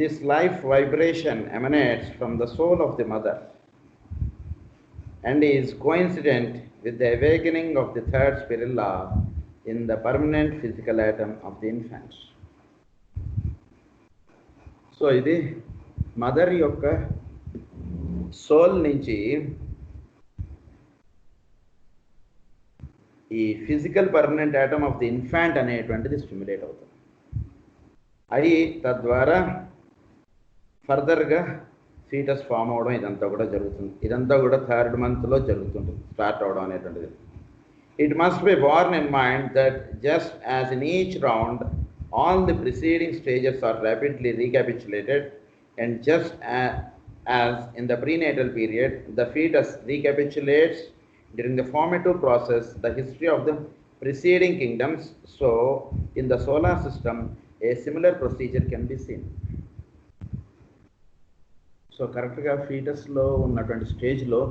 This life vibration emanates from the soul of the mother and is coincident with the awakening of the third spirit law in the permanent physical atom of the infant. So, ఇది mother యొక్క soul నుంచి ఈ physical permanent atom of the infant అనేటువంటిది stimulate అవుతుంది. అయి తద్వారా ఫర్దర్గా foetus form అవడం ఇదంతా కూడా జరుగుతుంది. ఇదంతా కూడా 3rd monthలో జరుగుతుంటుంది, స్టార్ట్ అవడం అనేటువంటిది. It must be born in mind that just as in each round all the preceding stages are rapidly recapitulated, and just as in the prenatal period the fetus recapitulates during the formative process the history of the preceding kingdoms, so in the solar system a similar procedure can be seen. So correct ga fetus lo unnatuvanti stage lo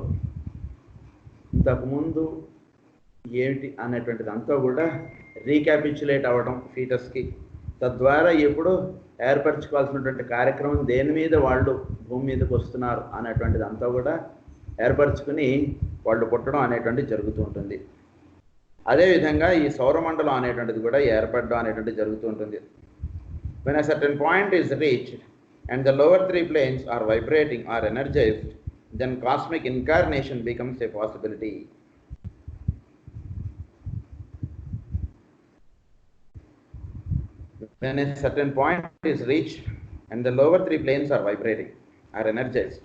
intaku mundu ఏంటి అనేటువంటిది అంతా కూడా రీక్యాపిచులేట్ అవ్వడం ఫీటస్కి, తద్వారా ఎప్పుడు ఏర్పరచుకోవాల్సినటువంటి కార్యక్రమం దేని మీద వాళ్ళు భూమి మీదకి వస్తున్నారు అనేటువంటిది అంతా కూడా ఏర్పరచుకుని వాళ్ళు పుట్టడం అనేటువంటిది జరుగుతూ ఉంటుంది. అదేవిధంగా ఈ సౌరమండలం అనేటువంటిది కూడా ఏర్పడడం అనేటువంటిది జరుగుతూ ఉంటుంది. When a certain point is reached and the lower 3 planes are vibrating or energized, then cosmic incarnation becomes a possibility. When a certain point is reached and the lower 3 planes are vibrating or energized,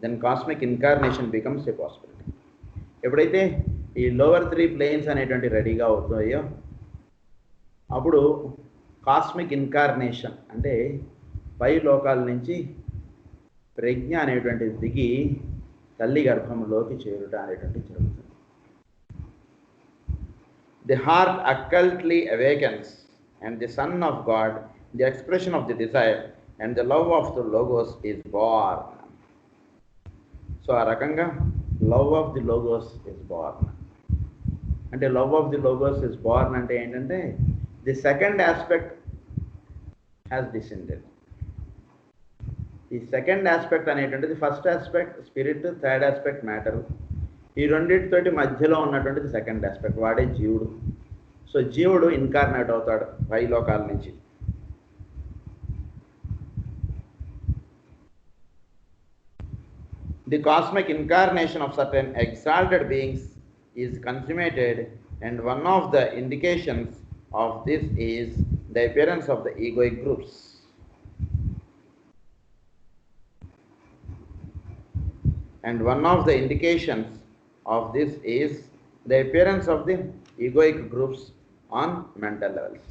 then cosmic incarnation becomes a possibility. ఎప్పుడైతే ఈ lower 3 planes అనేటువంటి రెడీగా అవుతాయో అప్పుడు cosmic incarnation అంటే పై లోకాల నుంచి ప్రజ్ఞ అనేటువంటిది దిగి తల్లి గర్భంలోకి చేరుట అనేటువంటిది జరుగుతుంది. The heart occultly awakens and the Son of God, the expression of the desire and the love of the Logos is born. So a rakanga love of the Logos is born. And the love of the Logos is born ante entante the second aspect has descended. The second aspect అనేటువంటి the first aspect spirit, third aspect matter. ఈ రెండింటితోటి మధ్యలో ఉన్నటువంటిది second aspect, వాడే జీవుడు. So జీవుడు incarnate అవుతాడు పై లోకాల నుంచి. The cosmic incarnation of certain exalted beings is consummated, and one of the indications of this is the appearance of the egoic groups. And one of the indications of this is the appearance of the egoic groups on mental levels.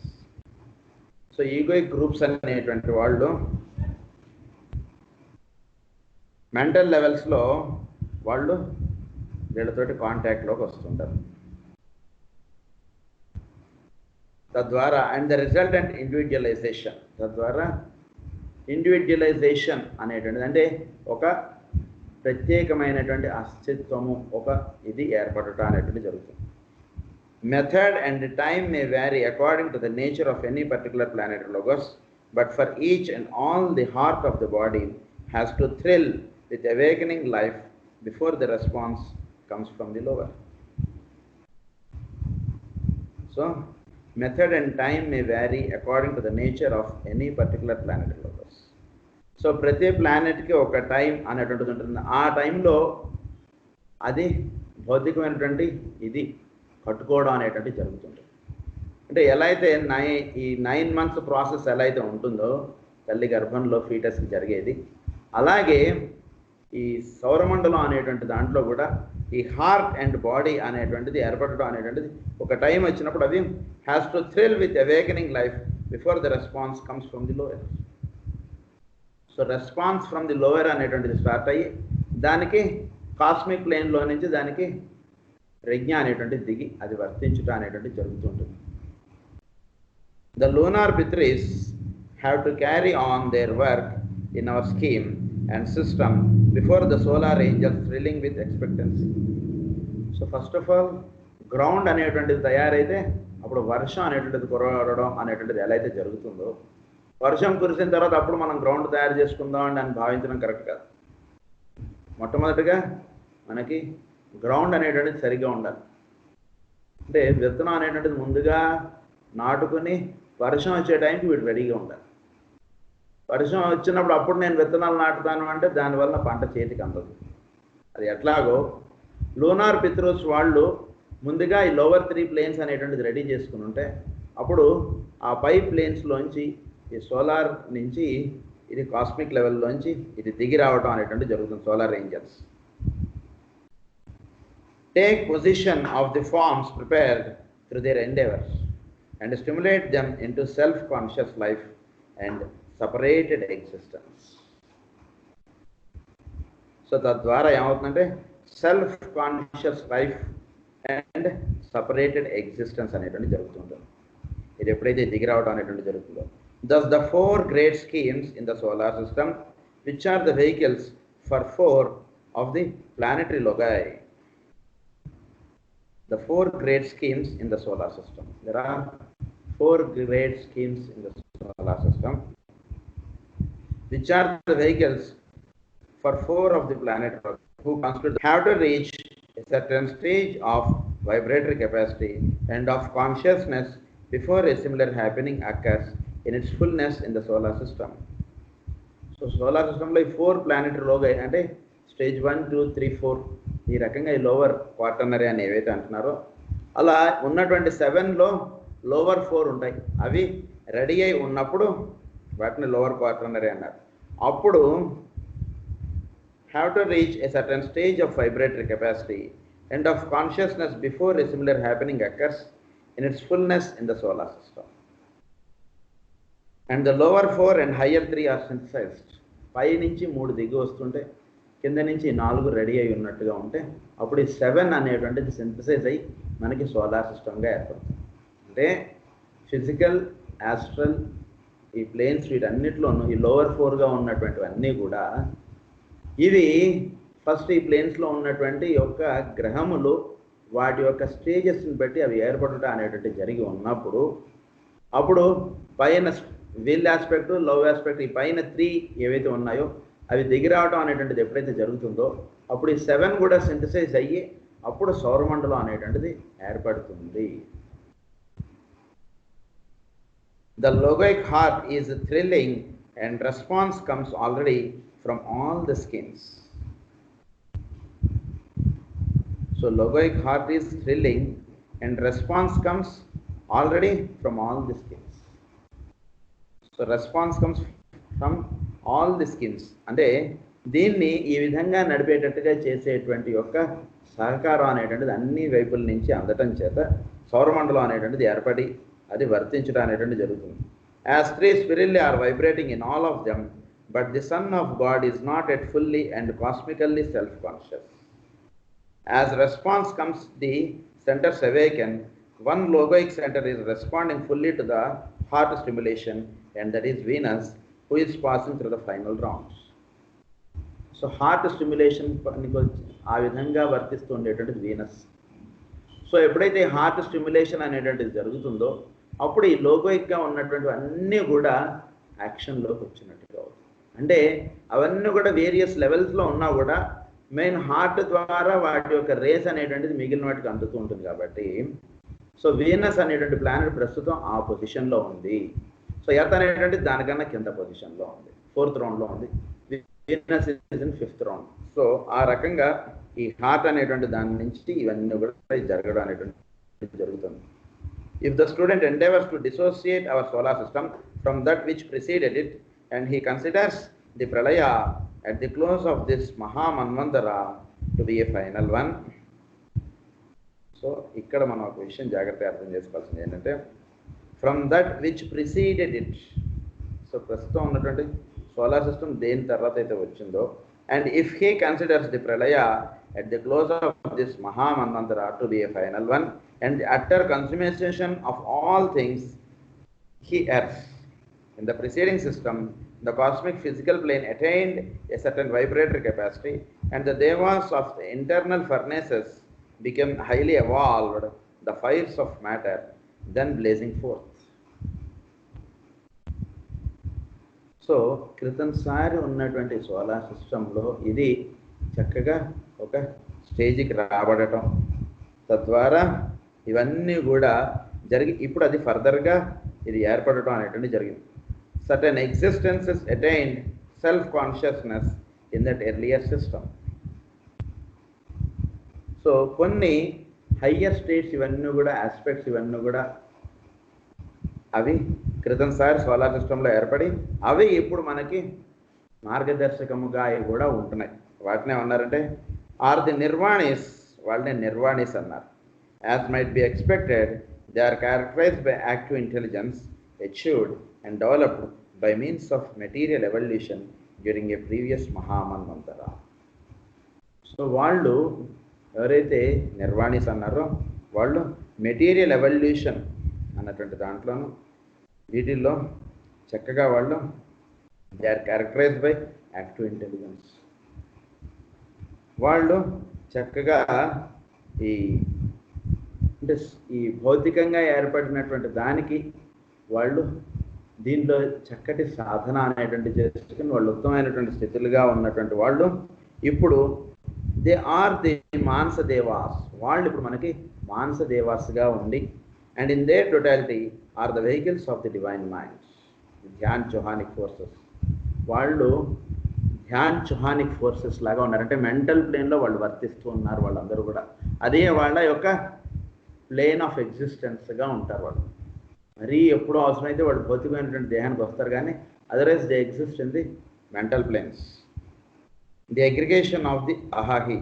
So egoic groups అనేటువంటి వాళ్ళు mental లెవెల్స్లో వాళ్ళు వీళ్ళతోటి కాంటాక్ట్లోకి వస్తుంటారు. తద్వారా and the resultant individualisation, తద్వారా individualisation అనేటువంటిది అంటే ఒక ప్రత్యేకమైనటువంటి అస్తిత్వము, ఒక ఇది ఏర్పడటం అనేటువంటి జరుగుతుంది. Method and time may vary according to the nature of any particular planet logos, but for each and all the heart of the body has to thrill with awakening life before the response comes from the lower. So method and time may vary according to the nature of any particular planet logos. So ప్రతి ప్లానెట్కి ఒక time అనేటువంటిది ఉంటుంది. ఆ టైంలో అది భౌతికమైనటువంటి ఇది కట్టుకోవడం అనేటువంటి జరుగుతుంది. అంటే ఎలా అయితే ఈ 9 months ప్రాసెస్ ఎలా అయితే ఉంటుందో తల్లి గర్భంలో ఫీటస్కి జరిగేది, అలాగే ఈ సౌరమండలం అనేటువంటి దాంట్లో కూడా ఈ హార్ట్ అండ్ బాడీ అనేటువంటిది ఏర్పడడం అనేటువంటిది ఒక టైం వచ్చినప్పుడు అది has to thrill with awakening life before the response comes from the lower. So response from the lower అనేటువంటిది స్టార్ట్ అయ్యి దానికి కాస్మిక్ ప్లేన్లో నుంచి దానికి ప్రజ్ఞ అనేటువంటిది దిగి అది వర్తించుట అనేటువంటిది జరుగుతుంటుంది. The lunar Pitris have to carry on their work in our scheme and system before the solar angels thrilling with expectancy. So first of all ground అనేటువంటిది తయారైతే అప్పుడు వర్షం అనేటువంటిది కురవడం అనేటువంటిది ఎలా అయితే జరుగుతుందో వర్షం కురిసిన తర్వాత అప్పుడు మనం గ్రౌండ్ తయారు చేసుకుందాం అని భావించడం కరెక్ట్ కాదు. మొట్టమొదటిగా మనకి గ్రౌండ్ అనేటువంటిది సరిగ్గా ఉండాలి. అంటే విత్తనం అనేటువంటిది ముందుగా నాటుకుని వర్షం వచ్చే టైంకి వీడు రెడీగా ఉండాలి. వర్షం వచ్చినప్పుడు అప్పుడు నేను విత్తనాలు నాటుతాను అంటే దానివల్ల పంట చేతికి అందదు. అది ఎట్లాగో లూనార్ పిత్రూస్ వాళ్ళు ముందుగా ఈ లోవర్ 3 ప్లేన్స్ అనేటువంటిది రెడీ చేసుకుని ఉంటే అప్పుడు ఆ పై ప్లేన్స్లోంచి ఈ సోలార్ నుంచి ఇది కాస్మిక్ లెవెల్లోంచి ఇది దిగి రావడం అనేటువంటి జరుగుతుంది. Solar angels take possession of the forms prepared through their endeavors and stimulate them into self-conscious life and separated existence. So తద్వారా ఏమవుతుందంటే self conscious life and separated existence అనేటువంటి జరుగుతుంటుంది. ఇది ఎప్పుడైతే దిగి రావడం అనేటువంటి జరుగుతుందో thus the 4 great schemes in the solar system which are the vehicles for 4 of the planetary loci. The 4 great schemes in the solar system. There are 4 great schemes in the solar system which are the vehicles for 4 of the planet who constitute have to reach a certain stage of vibratory capacity and of consciousness before a similar happening occurs in its fullness in the solar system. So solar system lo 4 planetary loci ante stage 1, 2, 3, 4 ఈ రకంగా ఈ lower quaternary అని ఏవైతే అంటున్నారో అలా ఉన్నటువంటి 7లో lower 4 ఉంటాయి. అవి రెడీ అయి ఉన్నప్పుడు వాటిని లోవర్ క్వార్టర్నరీ అన్నారు. అప్పుడు have to reach a certain stage of vibratory capacity and of consciousness before a similar happening occurs in its fullness in the solar system. And the lower 4 and higher 3 are synthesized. పై నుంచి 3 దిగి వస్తుంటే కింద నుంచి 4 ready అయి ఉన్నట్టుగా ఉంటే అప్పుడు ఈ 7 అనేటువంటిది సింథసైజ్ అయ్యి మనకి సోలార్ సిస్టమ్గా ఏర్పడుతుంది. అంటే ఫిజికల్, యాస్ట్రల్, ఈ ప్లేన్స్ వీటన్నిటిలోనూ ఈ లోవర్ 4గా ఉన్నటువంటివన్నీ కూడా ఇవి ఫస్ట్ ఈ ప్లేన్స్లో ఉన్నటువంటి యొక్క గ్రహములు వాటి యొక్క స్టేజెస్ని బట్టి అవి ఏర్పడటం అనేటువంటి జరిగి ఉన్నప్పుడు అప్పుడు పైన వీల్ ఆస్పెక్ట్, లవ్ ఆస్పెక్ట్, ఈ పైన 3 ఏవైతే ఉన్నాయో అవి దిగి రావడం అనేటువంటిది ఎప్పుడైతే జరుగుతుందో అప్పుడు ఈ 7 కూడా సింథసైజ్ అయ్యి అప్పుడు సౌరమండలం అనేటువంటిది ఏర్పడుతుంది. The logoic heart is thrilling and response comes already from all the skins. So logoic heart is thrilling and response comes already from all the skins. So response comes from all the skins. అంటే దీన్ని ఈ విధంగా నడిపేటట్టుగా చేసేటువంటి యొక్క సహకారం అనేటువంటిది అన్ని వైపుల నుంచి అందటం చేత సౌరమండలం అనేటువంటిది ఏర్పడి అది వర్తించడం అనేటువంటి జరుగుతుంది. As 3 spirally are vibrating in all of them, but the Son of God is not yet fully and cosmically self-conscious. As response comes, the centers awaken. One logoic center is responding fully to the heart stimulation, and that is Venus, who is passing through the final rounds. So heart stimulation ఆ విధంగా వర్తిస్తూ ఉండేటువంటిది Venus. So ఎప్పుడైతే heart stimulation అనేటువంటిది జరుగుతుందో అప్పుడు ఈ లోగోయిక్గా ఉన్నటువంటి అన్నీ కూడా యాక్షన్లోకి వచ్చినట్టుగా అవుతుంది. అంటే అవన్నీ కూడా వేరియస్ లెవెల్స్లో ఉన్నా కూడా మెయిన్ హార్ట్ ద్వారా వాటి యొక్క రేస్ అనేటువంటిది మిగిలిన వాటికి అందుతూ ఉంటుంది. కాబట్టి సో వీనస్ అనేటువంటి ప్లానెట్ ప్రస్తుతం ఆ పొజిషన్లో ఉంది. సో ఎర్త్ అనేటువంటి దానికన్నా కింద పొజిషన్లో ఉంది, 4th రౌండ్లో ఉంది. Venus is in 5th round. So ఆ రకంగా ఈ హార్ట్ అనేటువంటి దాని నుంచి ఇవన్నీ కూడా జరగడం అనేటువంటి జరుగుతుంది. If the student ఎండేవర్స్ to dissociate our solar system from that which preceded it and he considers the Pralaya at the close of this Mahamanvantara to be a final one. So ఇక్కడ మనం ఒక విషయం జాగ్రత్తగా అర్థం చేసుకోవాల్సింది ఏంటంటే from that which preceded it. So ప్రస్తుతం ఉన్నటువంటి సోలార్ సిస్టమ్ దేని తర్వాత అయితే వచ్చిందో and if he considers the Pralaya at the close of this Mahamanvantara to be a final one and the utter consummation of all things he errs. In the preceding system, the cosmic physical plane attained a certain vibratory capacity and the devas of the internal furnaces became highly evolved, the fires of matter, then blazing forth. So క్రితంసారి ఉన్నటువంటి solar సిస్టంలో ఇది చక్కగా ఒక స్టేజ్కి రాబడటం, తద్వారా ఇవన్నీ కూడా జరిగి ఇప్పుడు అది ఫర్దర్గా ఇది ఏర్పడటం అనేటువంటి జరిగింది. Certain existences attained self consciousness in that earlier system. So కొన్ని హయ్యర్ స్టేట్స్ ఇవన్నీ కూడా ఆస్పెక్ట్స్ ఇవన్నీ కూడా అవి క్రితంసారి సోలార్ సిస్టంలో ఏర్పడి అవి ఇప్పుడు మనకి మార్గదర్శకముగా అవి కూడా ఉంటున్నాయి. వాటిని ఏమన్నారంటే ఆర్ ది నిర్వాణీస్, వాళ్ళని నిర్వాణీస్ అన్నారు. As might be expected, they are characterised by active intelligence achieved and developed by means of material evolution during a previous Mahamanvantara. So వాళ్ళు ఎవరైతే నిర్వాణీస్ అన్నారో వాళ్ళు మెటీరియల్ ఎవల్యూషన్ అన్నటువంటి దాంట్లోనూ వీటిల్లో చక్కగా వాళ్ళు they are characterised by active intelligence. వాళ్ళు చక్కగా అంటే ఈ భౌతికంగా ఏర్పడినటువంటి దానికి వాళ్ళు దీనిలో చక్కటి సాధన అనేటువంటి చేసుకుని వాళ్ళు ఉత్తమమైనటువంటి స్థితులుగా ఉన్నటువంటి వాళ్ళు ఇప్పుడు they are the Manasa devas. వాళ్ళు ఇప్పుడు మనకి మానస దేవాస్గా ఉండి and in their totality are the vehicles of the divine minds, Dhyan Chohanic forces. వాళ్ళు ధ్యాన్ చౌహానిక్ ఫోర్సెస్ లాగా ఉన్నారు. అంటే మెంటల్ ప్లేన్లో వాళ్ళు వర్తిస్తూ ఉన్నారు వాళ్ళందరూ కూడా. అదే వాళ్ళ యొక్క ప్లేన్ ఆఫ్ ఎగ్జిస్టెన్స్గా ఉంటారు వాళ్ళు. మరీ ఎప్పుడో అవసరమైతే వాళ్ళు భౌతికమైనటువంటి దేహానికి వస్తారు, కానీ otherwise they exist in the mental planes. The aggregation of the అహాహి.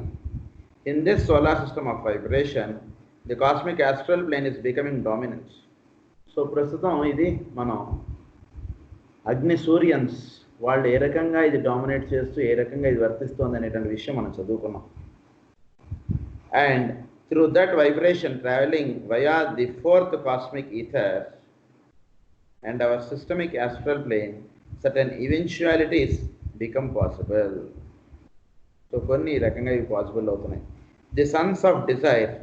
In this solar system of vibration the cosmic astral plane is becoming dominance. So ప్రస్తుతం ఇది మనం అగ్ని సూర్యన్స్ వాళ్ళు ఏ రకంగా ఇది డామినేట్ చేస్తూ ఏ రకంగా ఇది వర్తిస్తుంది అనేటువంటి విషయం మనం చదువుకున్నాం. And through that vibration traveling via the fourth cosmic ether and our systemic astral plane, certain eventualities become possible. So konni rakanga ivi possible avutunayi. The sons of desire,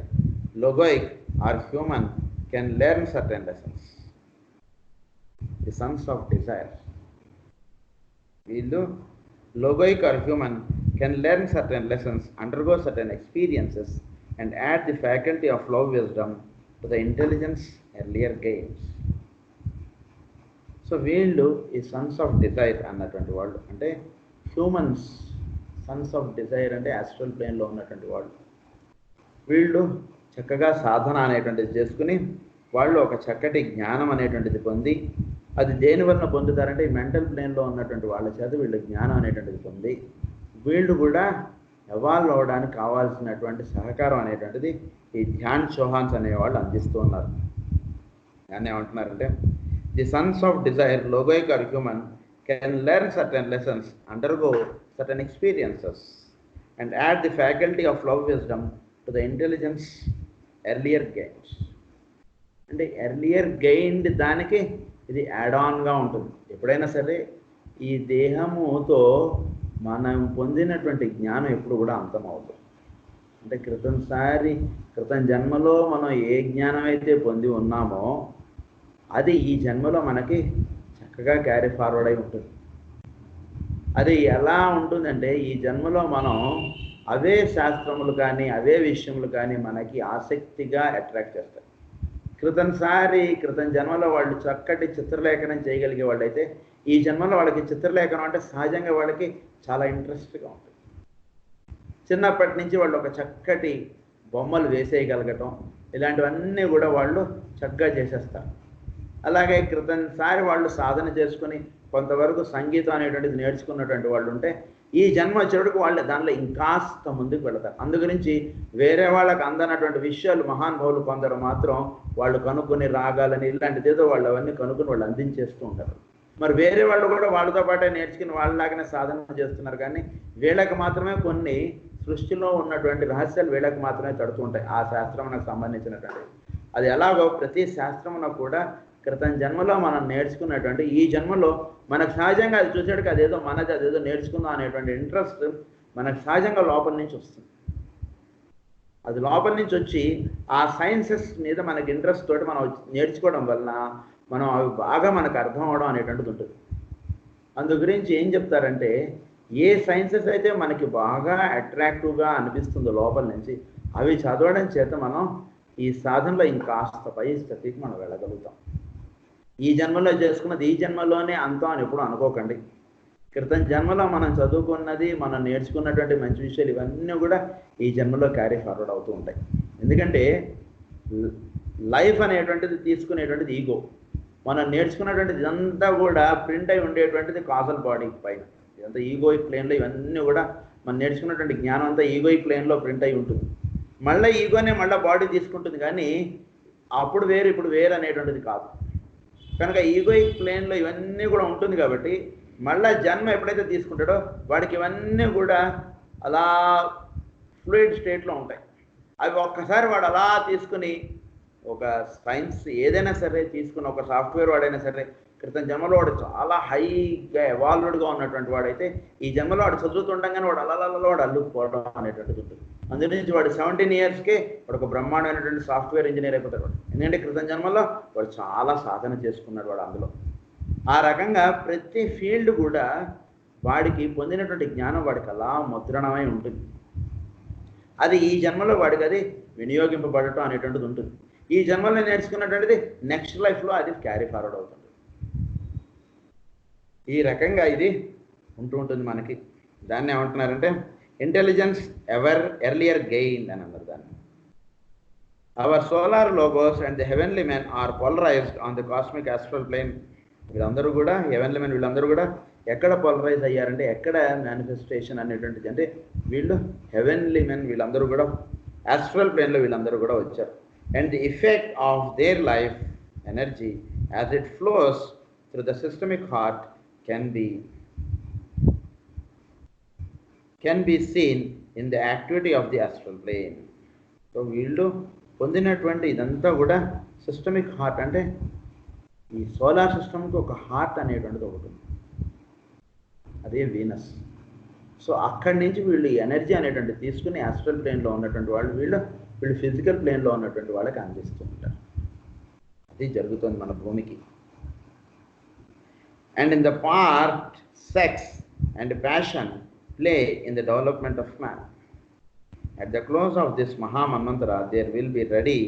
logoic or human, can learn certain lessons. The sons of desire, వీళ్ళు logoic or human, can learn certain lessons, undergo certain experiences and add the faculty of love wisdom to the intelligence earlier gains. So వీళ్ళు ఈ Sons of Dzire అన్నటువంటి వాళ్ళు, అంటే humans Sons of Dzire అంటే astral ప్లేన్లో ఉన్నటువంటి వాళ్ళు. వీళ్ళు చక్కగా సాధన అనేటువంటిది చేసుకుని వాళ్ళు ఒక చక్కటి జ్ఞానం అనేటువంటిది పొంది, అది దేని వలన పొందుతారంటే ఈ మెంటల్ ప్లేన్లో ఉన్నటువంటి వాళ్ళ చేత వీళ్ళు జ్ఞానం అనేటువంటిది పొంది వీళ్ళు కూడా ఎవాల్వ్ అవ్వడానికి కావాల్సినటువంటి సహకారం అనేటువంటిది ఈ ధ్యాన్ చౌహాన్స్ అనేవాళ్ళు అందిస్తూ ఉన్నారు. దాన్ని ఏమంటున్నారంటే the sons of desire, logoic or human, can learn certain lessons, undergo certain experiences and add the faculty of love wisdom to the intelligence earlier gains. అంటే ఎర్లియర్ గెయిన్డ్ దానికి ఇది యాడ్ ఆన్గా ఉంటుంది. ఎప్పుడైనా సరే ఈ దేహముతో మనం పొందినటువంటి జ్ఞానం ఎప్పుడు కూడా అంతమవుతుంది. అంటే క్రితం జన్మలో మనం ఏ జ్ఞానం అయితే పొంది ఉన్నామో అది ఈ జన్మలో మనకి చక్కగా క్యారీ ఫార్వర్డ్ అయి ఉంటుంది. అది ఎలా ఉంటుందంటే ఈ జన్మలో మనం అవే శాస్త్రములు కానీ అవే విషయములు కానీ మనకి ఆసక్తిగా అట్రాక్ట్ చేస్తాయి. క్రితం జన్మలో వాళ్ళు చక్కటి చిత్రలేఖనం చేయగలిగే వాళ్ళైతే ఈ జన్మలో వాళ్ళకి చిత్రలేఖనం అంటే సహజంగా వాళ్ళకి చాలా ఇంట్రెస్ట్గా ఉంటుంది. చిన్నప్పటి నుంచి వాళ్ళు ఒక చక్కటి బొమ్మలు వేసేయగలగటం ఇలాంటివన్నీ కూడా వాళ్ళు చక్కగా చేసేస్తారు. అలాగే క్రితంసారి వాళ్ళు సాధన చేసుకుని కొంతవరకు సంగీతం అనేటువంటిది నేర్చుకున్నటువంటి వాళ్ళు ఉంటే ఈ జన్మ వచ్చేటప్పుడు వాళ్ళు దానిలో ఇంకాస్త ముందుకు వెళతారు. అందుగురించి వేరే వాళ్ళకి అందనటువంటి విషయాలు మహానుభావులు కొందరు మాత్రం వాళ్ళు కనుక్కొని రాగాలని ఇలాంటిది ఏదో వాళ్ళు అవన్నీ కనుక్కొని వాళ్ళు అందించేస్తూ ఉంటారు. మరి వేరే వాళ్ళు కూడా వాళ్ళతో పాటే నేర్చుకుని వాళ్ళలాగానే సాధన చేస్తున్నారు, కానీ వీళ్ళకి మాత్రమే కొన్ని సృష్టిలో ఉన్నటువంటి రహస్యాలు వీళ్ళకి మాత్రమే తడుతూ ఉంటాయి ఆ శాస్త్రమునకు సంబంధించినటువంటి. అది ఎలాగో ప్రతి శాస్త్రమునకు కూడా క్రితం జన్మలో మనం నేర్చుకున్నటువంటి ఈ జన్మలో మనకు సహజంగా అది చూసేటికి అదేదో మనది అదేదో నేర్చుకుందాం అనేటువంటి ఇంట్రెస్ట్ మనకు సహజంగా లోపల నుంచి వస్తుంది. అది లోపల నుంచి వచ్చి ఆ సైన్సెస్ మీద మనకి ఇంట్రెస్ట్ తోటి మనం నేర్చుకోవడం వలన మనం అవి బాగా మనకు అర్థం అవడం అనేటువంటిది ఉంటుంది. అందు గురించి ఏం చెప్తారంటే, ఏ సైన్సెస్ అయితే మనకి బాగా అట్రాక్టివ్గా అనిపిస్తుందో లోపల నుంచి, అవి చదవడం చేత మనం ఈ సాధనలో ఇంకాస్త పై స్థితికి మనం వెళ్ళగలుగుతాం. ఈ జన్మలో చేసుకున్నది ఈ జన్మలోనే అంతం అని ఎప్పుడు అనుకోకండి. క్రితం జన్మలో మనం చదువుకున్నది, మనం నేర్చుకున్నటువంటి మంచి విషయాలు ఇవన్నీ కూడా ఈ జన్మలో క్యారీ ఫార్వర్డ్ అవుతూ ఉంటాయి. ఎందుకంటే లైఫ్ అనేటువంటిది తీసుకునేటువంటిది ఈగో. మనం నేర్చుకున్నటువంటిది ఇదంతా కూడా ప్రింట్ అయి ఉండేటువంటిది కాజల్ బాడీ పైన. ఇదంతా ఈగోయిక్ ప్లేన్లో ఇవన్నీ కూడా మనం నేర్చుకున్నటువంటి జ్ఞానం అంతా ఈగోయిక్ ప్లేన్లో ప్రింట్ అయి ఉంటుంది. మళ్ళీ ఈగోనే మళ్ళీ బాడీ తీసుకుంటుంది, కానీ అప్పుడు వేరు ఇప్పుడు వేరు అనేటువంటిది కాదు. కనుక ఈగోయిక్ ప్లేన్లో ఇవన్నీ కూడా ఉంటుంది కాబట్టి మళ్ళీ జన్మ ఎప్పుడైతే తీసుకుంటాడో వాడికి ఇవన్నీ కూడా అలా ఫ్లూయిడ్ స్టేట్లో ఉంటాయి. అవి ఒక్కసారి వాడు అలా తీసుకుని, ఒక సైన్స్ ఏదైనా సరే తీసుకుని, ఒక సాఫ్ట్వేర్ వాడైనా సరే, క్రితం జన్మలో వాడు చాలా హైగా ఎవాల్వ్డ్గా ఉన్నటువంటి వాడైతే ఈ జన్మలో వాడు చదువుతుండగానే వాడు అలలలో వాడు అల్లుకుపోవడం అనేటువంటిది ఉంటుంది. అందుగురించి వాడు 17 ఇయర్స్కే వాడు ఒక బ్రహ్మాండమైనటువంటి సాఫ్ట్వేర్ ఇంజనీర్ అయిపోతాడు వాడు. ఎందుకంటే క్రితం జన్మలో వాడు చాలా సాధన చేసుకున్నాడు వాడు అందులో. ఆ రకంగా ప్రతి ఫీల్డ్ కూడా వాడికి పొందినటువంటి జ్ఞానం వాడికి అలా ముద్రణమై ఉంటుంది. అది ఈ జన్మలో వాడికి అది వినియోగింపబడటం అనేటువంటిది ఉంటుంది. ఈ జన్మలో నేర్చుకున్నటువంటిది నెక్స్ట్ లైఫ్లో అది క్యారీ ఫార్వర్డ్ అవుతుంది. ఈ రకంగా ఇది ఉంటూ ఉంటుంది మనకి. దాన్ని ఏమంటున్నారంటే ఇంటెలిజెన్స్ ఎవర్ ఎర్లియర్ గెయిన్ అని అన్నారు దాన్ని. Our solar logos and the heavenly men are polarised on the cosmic astral plane. వీళ్ళందరూ కూడా హెవెన్లీ మెన్ వీళ్ళందరూ కూడా ఎక్కడ పోలరైజ్ అయ్యారంటే, ఎక్కడ మేనిఫెస్టేషన్ అనేటువంటిది అంటే వీళ్ళు హెవెన్లీ మెన్ వీళ్ళందరూ కూడా ఆస్ట్రల్ ప్లేన్లో వీళ్ళందరూ కూడా వచ్చారు. And the effect of their life energy as it flows through the systemic heart can be seen in the activity of the astral plane. So వీళ్ళు పొందినటువంటి ఇదంతా కూడా సిస్టమిక్ హార్ట్, అంటే ఈ సోలార్ సిస్టమ్కి ఒక హార్ట్ అనేటువంటిది ఒకటి ఉంది, అదే వీనస్. సో అక్కడి నుంచి వీళ్ళు ఎనర్జీ అనేటువంటి తీసుకుని ఆస్ట్రల్ ప్లేన్లో ఉన్నటువంటి వాళ్ళు వీళ్ళు ఫిజికల్ ప్లేన్లో ఉన్నటువంటి వాళ్ళకి అందిస్తూ ఉంటారు. అది జరుగుతుంది మన భూమికి. And in the part sex and passion play in the development of man. At the close of this Mahamanvantara, there will be ready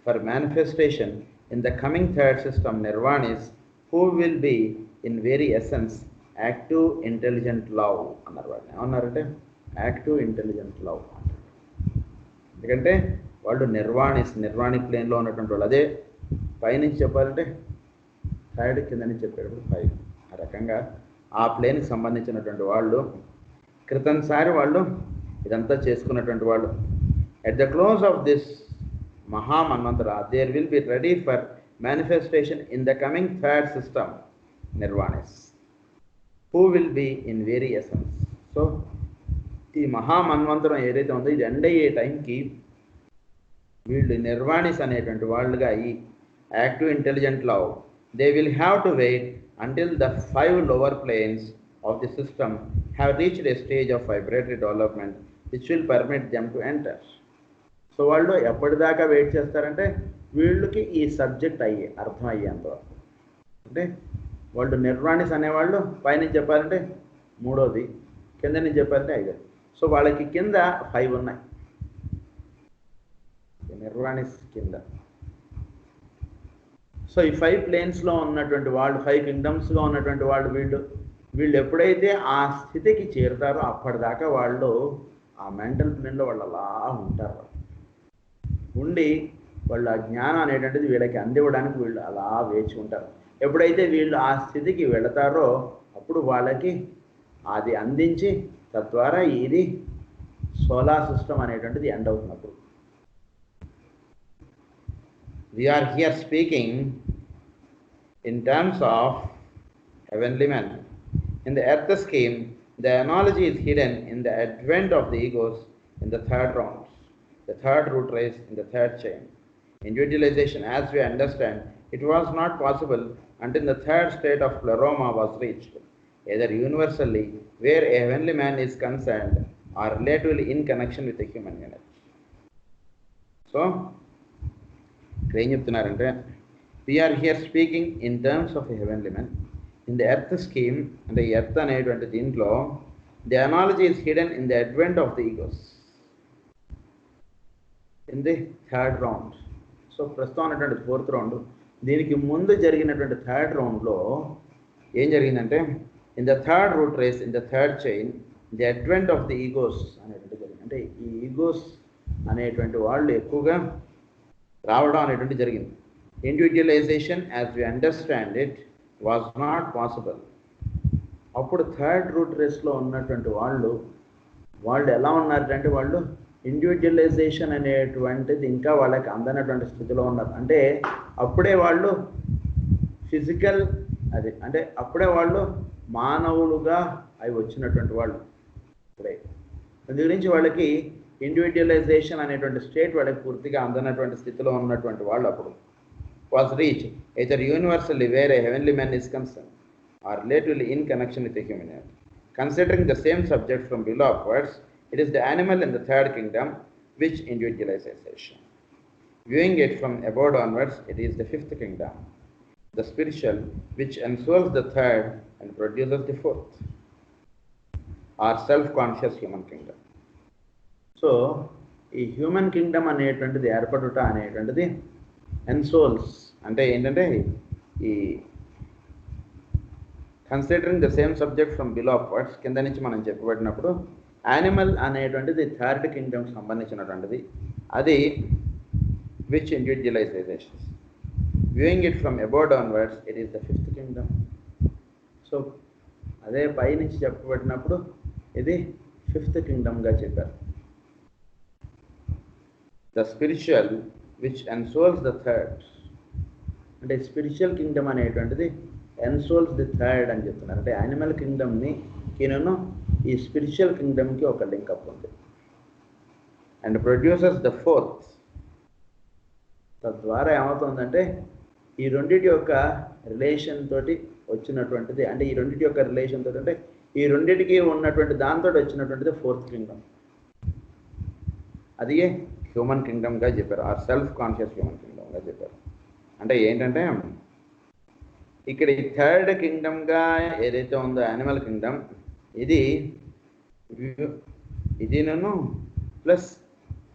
for manifestation in the coming third system Nirvanis, who will be in very essence active intelligent love. అన్నారంటే active intelligent love. ఎందుకంటే వాళ్ళు నిర్వాణిక్ ప్లేన్లో ఉన్నటువంటి వాళ్ళు. అదే పైనుంచి చెప్పాలంటే third, కింద నుంచి చెప్పేటప్పుడు 5. ఆ రకంగా ఆ ప్లేన్కి సంబంధించినటువంటి వాళ్ళు క్రితంసారి వాళ్ళు ఇదంతా చేసుకున్నటువంటి వాళ్ళు. At the close of this Mahamanvantara there will be ready for manifestation in the coming third system nirvanis, who will be in very essence. So ఈ మహామన్వంతరం ఏదైతే ఉందో ఇది ఎండ్ అయ్యే టైంకి వీళ్ళు నిర్వాణిస్ అనేటువంటి వాళ్ళుగా ఈ active intelligent love, they will have to wait until the 5 lower planes of the system have reached a stage of vibratory development which will permit them to enter. So వాళ్ళు ఎప్పటిదాకా వెయిట్ చేస్తారంటే వీళ్ళకి ఈ సబ్జెక్ట్ అర్థం అయ్యేంతవరకు. అంటే వాళ్ళు నిర్వాణిస్ అనేవాళ్ళు పైనుంచి చెప్పాలంటే 3వది, కింద నుంచి చెప్పాలంటే 5. సో వాళ్ళకి కింద 5 ఉన్నాయి నిర్వాణిస్ కింద. సో ఈ 5 ప్లేన్స్లో ఉన్నటువంటి వాళ్ళు, 5 కింగ్డమ్స్గా ఉన్నటువంటి వాళ్ళు వీళ్ళు ఎప్పుడైతే ఆ స్థితికి చేరుతారో అప్పటిదాకా వాళ్ళు ఆ మెంటల్ ప్లేన్లో వాళ్ళు అలా ఉంటారు. ఉండి వాళ్ళు ఆ జ్ఞానం అనేటువంటిది వీళ్ళకి అందివ్వడానికి వీళ్ళు అలా వేచి ఉంటారు. ఎప్పుడైతే వీళ్ళు ఆ స్థితికి వెళతారో అప్పుడు వాళ్ళకి అది అందించి తద్వారా ఇది సోలార్ సిస్టమ్ అనేటువంటిది ఎండ్ అవుతున్నప్పుడు. We are here speaking in terms of heavenly men. In the earth scheme, the analogy is hidden in the advent of the egos in the third rounds, the third root race in the third chain. Individualization, as we understand, it was not possible until the third state of pleroma was reached, either universally, where a heavenly man is concerned, or relatively in connection with the human unit. So, ఏం చెప్తున్నారంటే we are here speaking in terms of a heavenly man. in the earth scheme, and the earth అనేటువంటి దీంట్లో the analogy is hidden in the advent of the egos in the third round. So ప్రస్తుతం అనేటువంటి fourth round, దీనికి ముందు జరిగినటువంటి third రౌండ్లో ఏం జరిగిందంటే in the third root race in the third chain the advent of the egos అనేటువంటి జరిగింది. అంటే ఈ ఈగోస్ అనేటువంటి వాళ్ళు ఎక్కువగా రావడం అనేటువంటి జరిగింది. Individualisation as we understand it was not possible. అప్పుడు థర్డ్ రూట్ రేస్లో ఉన్నటువంటి వాళ్ళు ఎలా ఉన్నారంటే వాళ్ళు ఇండివిజువలైజేషన్ అనేటువంటిది ఇంకా వాళ్ళకి అందనటువంటి స్థితిలో ఉన్నారు. అంటే అప్పుడే వాళ్ళు ఫిజికల్ అంటే అప్పుడే వాళ్ళు మానవులుగా అవి వచ్చినటువంటి వాళ్ళు అప్పుడే. అందు గురించి వాళ్ళకి ఇండివిజువలైజేషన్ అనేటువంటి స్టేట్ వాళ్ళకి పూర్తిగా అందనటువంటి స్థితిలో ఉన్నటువంటి వాళ్ళు అప్పుడు was reach either universally where a heavenly man is concern or relatively in connection with the human. Considering the same subject from below upwards, it is the animal in the third kingdom which individualization. Viewing it from above onwards, it is the fifth kingdom, the spiritual, which ensouls the third and produces the fourth, our self-conscious human kingdom. So, ఈ human Kingdom అనేటువంటిది ఏర్పడుట అనేటువంటిది ఎన్సోల్స్ అంటే ఏంటంటే ఈ considering the same subject from below upwards, కింద నుంచి మనం చెప్పబడినప్పుడు animal అనేటువంటిది థర్డ్ కింగ్డమ్కి సంబంధించినటువంటిది, అది which individualizations. Viewing it from above downwards it is the fifth kingdom. So అదే పై నుంచి చెప్పబడినప్పుడు ఇది ఫిఫ్త్ కింగ్డమ్గా చెప్పారు. The spiritual which ensouls the third, అంటే స్పిరిచువల్ కింగ్డమ్ అనేటువంటిది ఎన్సోల్స్ ది థర్డ్ అని చెప్తున్నారు. అంటే యానిమల్ కింగ్డమ్ని కిను ఈ స్పిరిచువల్ కింగ్డమ్కి ఒక లింకప్ ఉంది. అండ్ ప్రొడ్యూసర్స్ ద ఫోర్త్, తద్వారా ఏమవుతుందంటే ఈ రెండింటి యొక్క రిలేషన్ తోటి వచ్చినటువంటిది, అంటే ఈ రెండింటి యొక్క రిలేషన్ తోటి అంటే ఈ రెండింటికి ఉన్నటువంటి దాంతో వచ్చినటువంటిది ఫోర్త్ కింగ్డమ్, అది హ్యూమన్ కింగ్డమ్గా చెప్పారు, ఆర్ సెల్ఫ్ కాన్షియస్ హ్యూమన్ కింగ్డమ్గా చెప్పారు. అంటే ఏంటంటే ఇక్కడ ఈ థర్డ్ కింగ్డమ్గా ఏదైతే ఉందో యానిమల్ కింగ్డమ్, ఇది నేను ప్లస్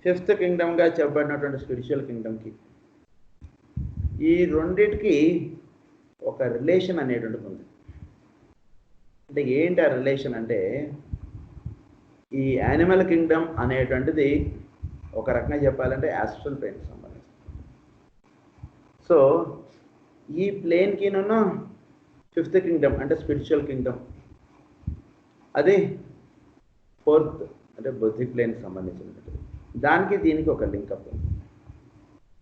ఫిఫ్త్ కింగ్డమ్గా చెప్పబడినటువంటి స్పిరిచువల్ కింగ్డమ్కి, ఈ రెండింటికి ఒక రిలేషన్ అనేటువంటిది ఉంది. అంటే ఏంటి ఆ రిలేషన్ అంటే ఈ యానిమల్ కింగ్డమ్ అనేటువంటిది ఒక రకంగా చెప్పాలంటే యాస్ట్రల్ ప్లేన్కి సంబంధించి. సో ఈ ప్లేన్కి నేను ఫిఫ్త్ కింగ్డమ్ అంటే స్పిరిచువల్ కింగ్డమ్, అది ఫోర్త్ అంటే బుద్ధి ప్లేన్కి సంబంధించినటువంటి, దానికి దీనికి ఒక లింకప్ ఉంది.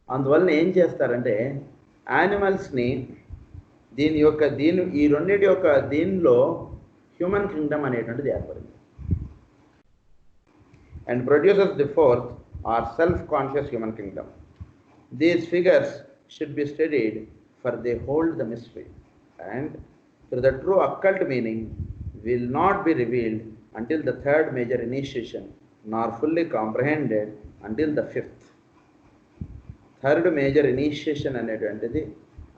అందువలన ఏం చేస్తారంటే యానిమల్స్ని ఈ రెండింటి యొక్క దీనిలో హ్యూమన్ కింగ్డమ్ అనేటువంటిది ఏర్పడింది. And producers the fourth or self conscious human Kingdom. These figures should be studied for they hold the mystery and to the true occult meaning will not be revealed until the third major initiation, nor fully comprehended until the fifth. Third major initiation అనేటువంటిది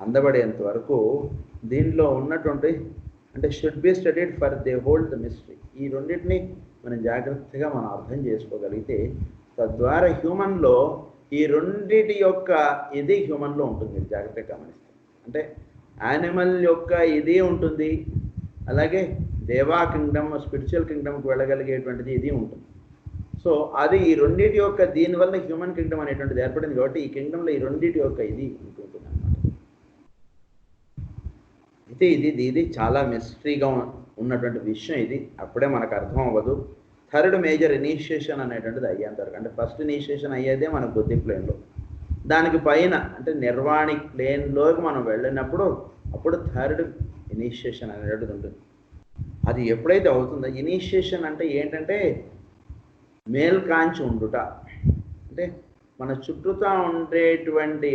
అందబడేంత వరకు దీనిలో ఉన్నటువంటి అంటే should be studied for they hold the mystery. ఈ రెండింటిని మనం జాగ్రత్తగా మనం అర్థం చేసుకోగలిగితే తద్వారా హ్యూమన్లో ఈ రెండింటి యొక్క ఇది హ్యూమన్లో ఉంటుంది. జాగ్రత్తగా గమనిస్తే అంటే యానిమల్ యొక్క ఇది ఉంటుంది, అలాగే దేవా కింగ్డమ్ స్పిరిచువల్ కింగ్డమ్కి వెళ్ళగలిగేటువంటిది ఇది ఉంటుంది. సో అది ఈ రెండింటి యొక్క దీనివల్ల హ్యూమన్ కింగ్డమ్ అనేటువంటిది ఏర్పడింది కాబట్టి ఈ కింగ్డమ్లో ఈ రెండింటి యొక్క ఇది ఉంటుంది అన్నమాట. అయితే ఇది చాలా మిస్టరీగా ఉన్నటువంటి విషయం. ఇది అప్పుడే మనకు అర్థం అవ్వదు. థర్డ్ మేజర్ ఇనిషియేషన్ అనేటువంటిది అయ్యేంత వరకు, అంటే ఫస్ట్ ఇనిషియేషన్ అయ్యేదే మన బుద్ధి ప్లేన్లో, దానికి పైన అంటే నిర్వాణిక్ ప్లేన్లోకి మనం వెళ్ళినప్పుడు అప్పుడు థర్డ్ ఇనిషియేషన్ అనేటువంటిది ఉంటుంది. అది ఎప్పుడైతే అవుతుందో ఇనిషియేషన్ అంటే ఏంటంటే మేల్కాంచి ఉండుట, అంటే మన చుట్టూతా ఉండేటువంటి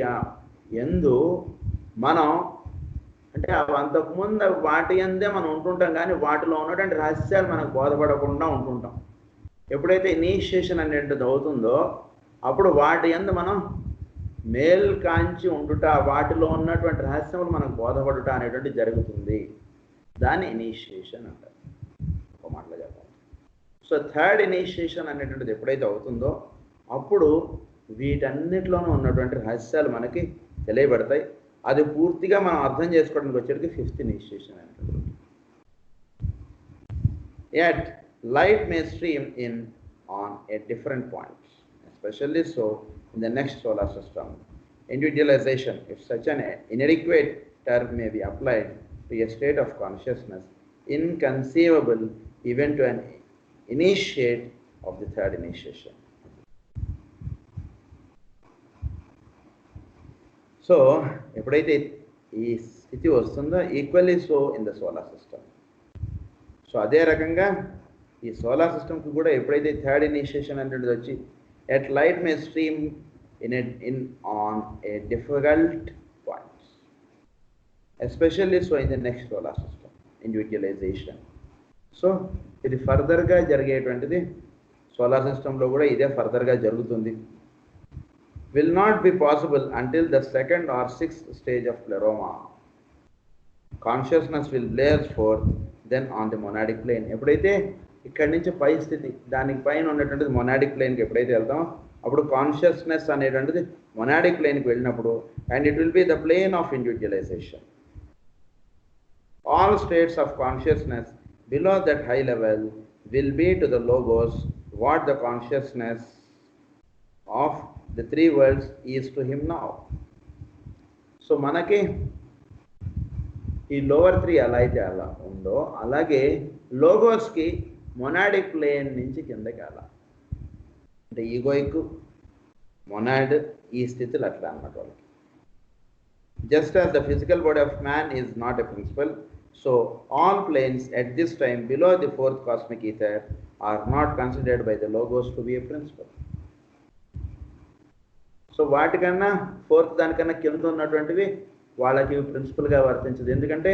ఎందు మనం అంటే అంతకుముందు వాటి అందే మనం ఉంటుంటాం, కానీ వాటిలో ఉన్నటువంటి రహస్యాలు మనకు బోధపడకుండా ఉంటుంటాం. ఎప్పుడైతే ఇనిషియేషన్ అనేటువంటిది అవుతుందో అప్పుడు వాటి యందు మనం మేల్ కాంచి ఉండుట, వాటిలో ఉన్నటువంటి రహస్యములు మనకు బోధపడుట అనేటువంటి జరుగుతుంది. దాన్ని ఇనిషియేషన్ అంటారు ఒక మాటలో చెప్పాలి. సో థర్డ్ ఇనిషియేషన్ అనేటువంటిది ఎప్పుడైతే అవుతుందో అప్పుడు వీటన్నిటిలోనూ ఉన్నటువంటి రహస్యాలు మనకి తెలియబడతాయి. అది పూర్తిగా మనం అర్థం చేసుకోవడానికి వచ్చేటికి ఫిఫ్త్ ఇనిషియేషన్ అనేటువంటిది. Yet light may stream in on a different points, especially so in the next solar system. Individualization, if such an inadequate term may be applied to a state of consciousness, inconceivable even to an initiate of the third initiation. So, ఎప్పుడైతే ఈ స్థితి వస్తుందో equally so in the solar system. So అదే రకంగా ఈ solar సిస్టమ్కి కూడా ఎప్పుడైతే థర్డ్ ఇనిషియేషన్ అనేది వచ్చి at light May stream in on a difficult points, especially so in the next solar system individualisation. So ఇది ఫర్దర్గా జరిగేటువంటిది సోలార్ సిస్టంలో కూడా ఇదే ఫర్దర్గా జరుగుతుంది. Will not be possible until the second or sixth stage of pleroma. Consciousness will blaze forth then on the monadic plane. ఎప్పుడైతే ఇక్కడి నుంచి పై స్థితి దానికి పైన ఉన్నటువంటిది మొనాడిక్ ప్లేన్కి ఎప్పుడైతే వెళ్తామో అప్పుడు కాన్షియస్నెస్ అనేటువంటిది మొనాడిక్ ప్లేన్కి వెళ్ళినప్పుడు and it will be the plane of individualisation. All states of consciousness below that high level will be to the logos what the consciousness of the three worlds is to him now. So మనకి ఈ lower three ఎలా అయితే అలా ఉందో అలాగే లోగోస్కి monadic plane నుంచి కిందకి అలా అంటే ఈగోయిక్ మొనాడ్ ఈ స్థితులు అట్లా అన్నమాట వాళ్ళకి. Just as the physical body of man is not a principle, so all planes at this time below the fourth cosmic ether are not considered by the logos to be a principle. So వాటికన్నా fourth దానికన్నా కింద ఉన్నటువంటివి వాళ్ళకి ప్రిన్సిపల్గా వర్తించదు, ఎందుకంటే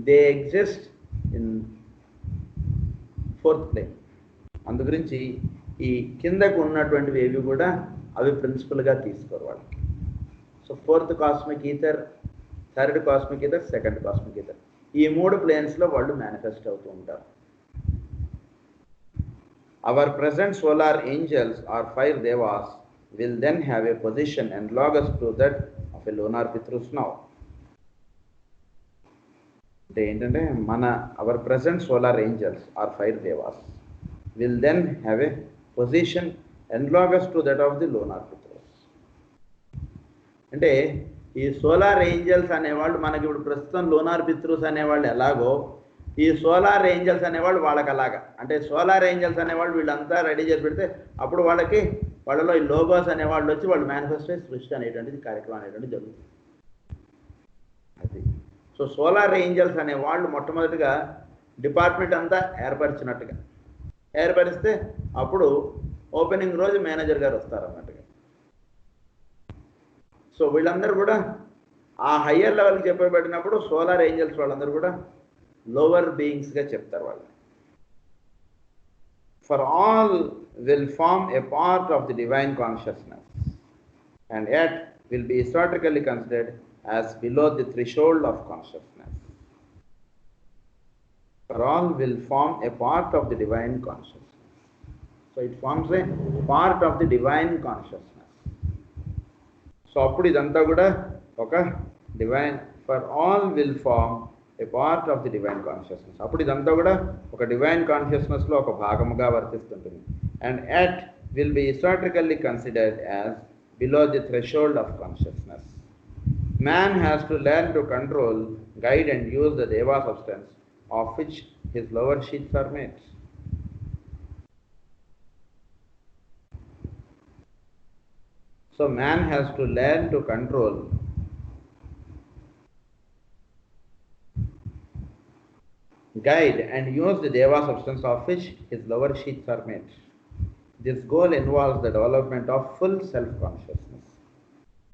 they exist in fourth plane. అందుగురించి ఈ కిందకు ఉన్నటువంటివి ఏవి కూడా అవి ప్రిన్సిపల్గా తీసుకోరు వాళ్ళకి. So fourth cosmic ether, third cosmic ether, second cosmic ether ఈ మూడు ప్లేన్స్లో వాళ్ళు మేనిఫెస్ట్ అవుతూ ఉంటారు. Our present solar angels are 5 devas will then have a position analogous to that of a lunar Pitrus now. అంటే ఏంటంటే మన our present solar angels are 5 devas will then have a position analogous to that of the lunar Pitrus. అంటే ఈ solar angels అనేవాళ్ళు మనకి ఇప్పుడు ప్రస్తుతం lunar పిత్రూస్ అనేవాళ్ళు ఎలాగో ఈ సోలార్ ఏంజల్స్ అనేవాళ్ళు వాళ్ళకి అలాగా. అంటే సోలార్ ఏంజల్స్ అనేవాళ్ళు వీళ్ళంతా రెడీ చేసి పెడితే అప్పుడు వాళ్ళకి వాళ్ళలో ఈ లోగోస్ అనేవాళ్ళు వచ్చి వాళ్ళు మేనిఫెస్టో సృష్టి అనేటువంటిది కార్యక్రమం అనేటువంటిది జరుగుతుంది. అది సో సోలార్ ఏంజల్స్ అనే వాళ్ళు మొట్టమొదటిగా డిపార్ట్మెంట్ అంతా ఏర్పరిస్తే అప్పుడు ఓపెనింగ్ రోజు మేనేజర్ గారు వస్తారన్నట్టుగా. సో వీళ్ళందరూ కూడా ఆ హయ్యర్ లెవెల్కి చెప్పబడినప్పుడు సోలార్ ఏంజల్స్ వాళ్ళందరూ కూడా లోవర్ బీయింగ్స్గా చెప్తారు వాళ్ళని. For all will form a part of the divine consciousness and yet will be historically considered as below the threshold of consciousness. For all will form a part of the divine consciousness. So it forms a part of the divine consciousness. So appudu idantha kuda oka divine, for all will form a part of the divine consciousness. అప్పుడు ఇదంతా కూడా ఒక divine కాన్షియస్నెస్లో ఒక భాగముగా వర్తిస్తుంటుంది. And yet will be historically considered as below the threshold of consciousness. Man has to learn to control, guide and use the deva substance of which his lower sheaths are made. So man has to learn to control, guide and use the deva substance of which his lower sheaths are made. This goal involves the development of full self-consciousness.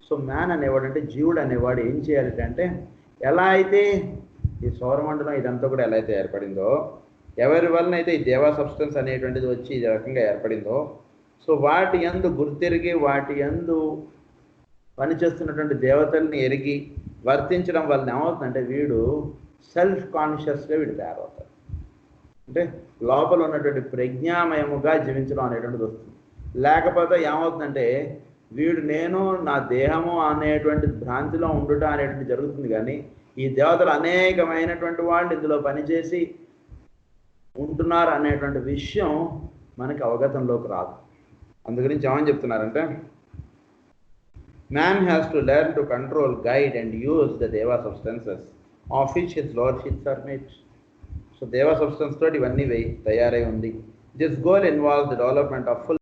So man అనేవాడు అంటే జీవుడు అనేవాడు ఏం చేయాలి అంటే ఎలా అయితే ఈ సౌరమండలం ఇదంతా కూడా ఎలా అయితే ఏర్పడిందో, ఎవరి వలన అయితే ఈ దేవా సబ్స్టెన్స్ అనేటువంటిది వచ్చి ఈ రకంగా ఏర్పడిందో, సో వాటి యందు గుర్తిరిగి వాటి యందు పనిచేస్తున్నటువంటి దేవతల్ని ఎరిగి వర్తించడం వలన ఏమవుతుందంటే వీడు సెల్ఫ్ కాన్షియస్గా వీడు తయారవుతాడు. అంటే లోపల ఉన్నటువంటి ప్రజ్ఞామయముగా జీవించడం అనేటువంటిది వస్తుంది. లేకపోతే ఏమవుతుందంటే వీడు నేను నా దేహము అనేటువంటి భ్రాంతిలో ఉండుట అనేటువంటి జరుగుతుంది. కానీ ఈ దేవతలు అనేకమైనటువంటి వాళ్ళు ఇందులో పనిచేసి ఉంటున్నారు అనేటువంటి విషయం మనకి అవగతంలోకి రాదు. అందుగురించి ఏమని చెప్తున్నారంటే, man has to learn to control, guide and use the deva substances of which his lordships are made. So deva substance తోటి ఇవన్నీ తయారై ఉంది. This goal involves the development of full